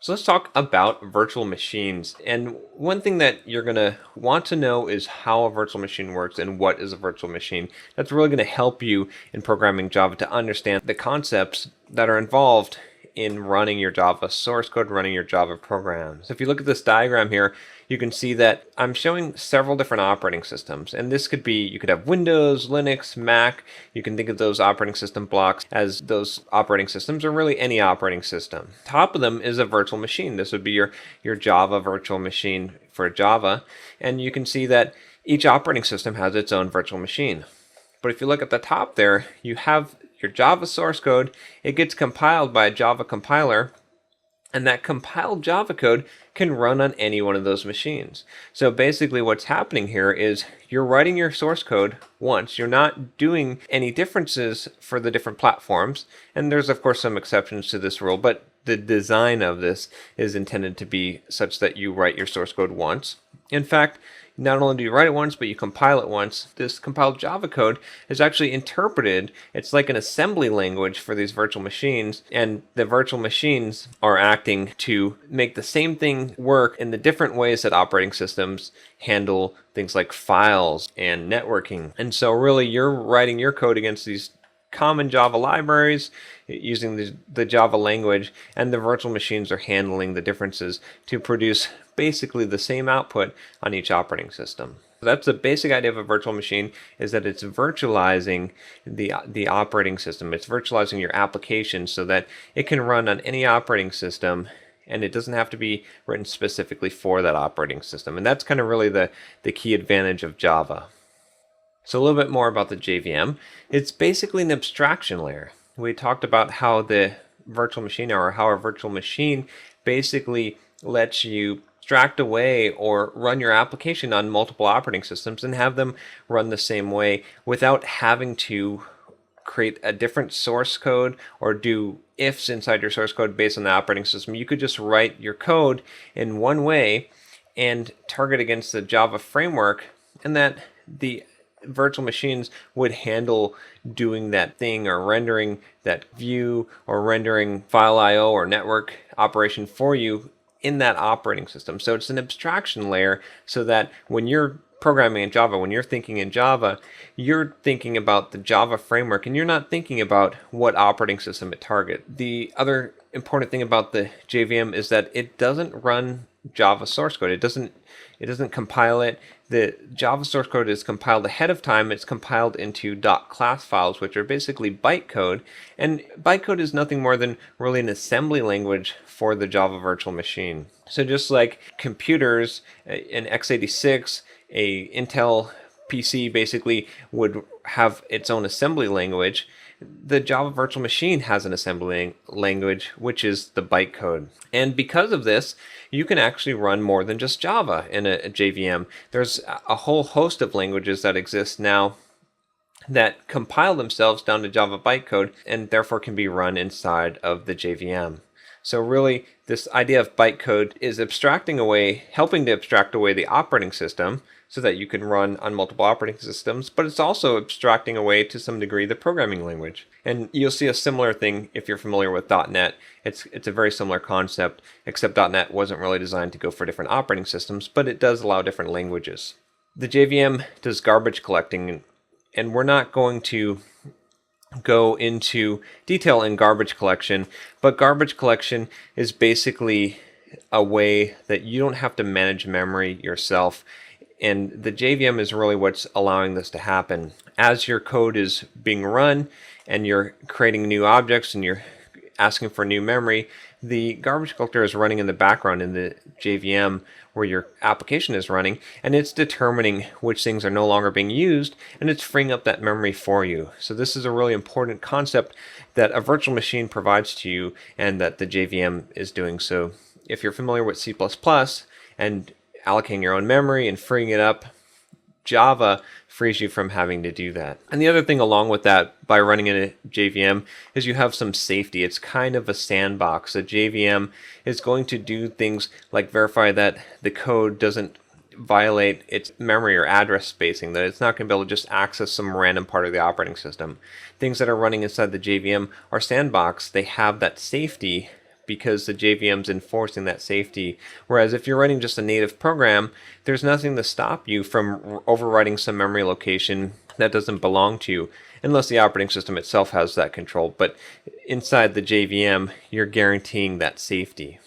So let's talk about virtual machines. And one thing that you're going to want to know is how a virtual machine works and what is a virtual machine. That's really going to help you in programming Java to understand the concepts that are involved in running your Java source code, running your Java programs. If you look at this diagram here, you can see that I'm showing several different operating systems. And this could be, you could have Windows, Linux, Mac. You can think of those operating system blocks as those operating systems, or really any operating system. Top of them is a virtual machine. This would be your Java virtual machine for Java. And you can see that each operating system has its own virtual machine. But if you look at the top there, you have your Java source code. It gets compiled by a Java compiler, and that compiled Java code can run on any one of those machines. So basically what's happening here is you're writing your source code once. You're not doing any differences for the different platforms. And there's of course some exceptions to this rule, but the design of this is intended to be such that you write your source code once. In fact, not only do you write it once, but you compile it once. This compiled Java code is actually interpreted. It's like an assembly language for these virtual machines, and the virtual machines are acting to make the same thing work in the different ways that operating systems handle things like files and networking. And so really you're writing your code against these common Java libraries using the Java language, and the virtual machines are handling the differences to produce basically the same output on each operating system. So that's the basic idea of a virtual machine, is that it's virtualizing the operating system. It's virtualizing your application so that it can run on any operating system, and it doesn't have to be written specifically for that operating system. And that's kind of really the key advantage of Java. So a little bit more about the JVM. It's basically an abstraction layer. We talked about how the virtual machine, or how a virtual machine basically lets you abstract away or run your application on multiple operating systems and have them run the same way without having to create a different source code or do ifs inside your source code based on the operating system. You could just write your code in one way and target against the Java framework, and that the virtual machines would handle doing that thing, or rendering that view, or rendering file IO or network operation for you in that operating system. So it's an abstraction layer so that when you're programming in Java, when you're thinking in Java, you're thinking about the Java framework and you're not thinking about what operating system it targets. The other important thing about the JVM is that it doesn't run Java source code. It doesn't compile it. The Java source code is compiled ahead of time. It's compiled into .class files, which are basically bytecode. And bytecode is nothing more than really an assembly language for the Java virtual machine. So just like computers, an x86, a Intel PC basically would have its own assembly language, the Java virtual machine has an assembly language, which is the bytecode. And because of this, you can actually run more than just Java in a JVM. There's a whole host of languages that exist now that compile themselves down to Java bytecode and therefore can be run inside of the JVM. So really, this idea of bytecode is abstracting away, helping to abstract away the operating system so that you can run on multiple operating systems, but it's also abstracting away to some degree the programming language. And you'll see a similar thing if you're familiar with .NET. It's a very similar concept, except .NET wasn't really designed to go for different operating systems, but it does allow different languages. The JVM does garbage collecting, and we're not going to go into detail in garbage collection, but garbage collection is basically a way that you don't have to manage memory yourself. And the JVM is really what's allowing this to happen. As your code is being run and you're creating new objects and you're asking for new memory, the garbage collector is running in the background in the JVM where your application is running, and it's determining which things are no longer being used, and it's freeing up that memory for you. So this is a really important concept that a virtual machine provides to you, and that the JVM is doing. So if you're familiar with C++ and allocating your own memory and freeing it up, Java frees you from having to do that. And the other thing along with that, by running in a JVM, is you have some safety. It's kind of a sandbox. A JVM is going to do things like verify that the code doesn't violate its memory or address spacing, that it's not going to be able to just access some random part of the operating system. Things that are running inside the JVM are sandbox. They have that safety because the JVM's enforcing that safety. Whereas if you're writing just a native program, there's nothing to stop you from overwriting some memory location that doesn't belong to you, unless the operating system itself has that control. But inside the JVM, you're guaranteeing that safety.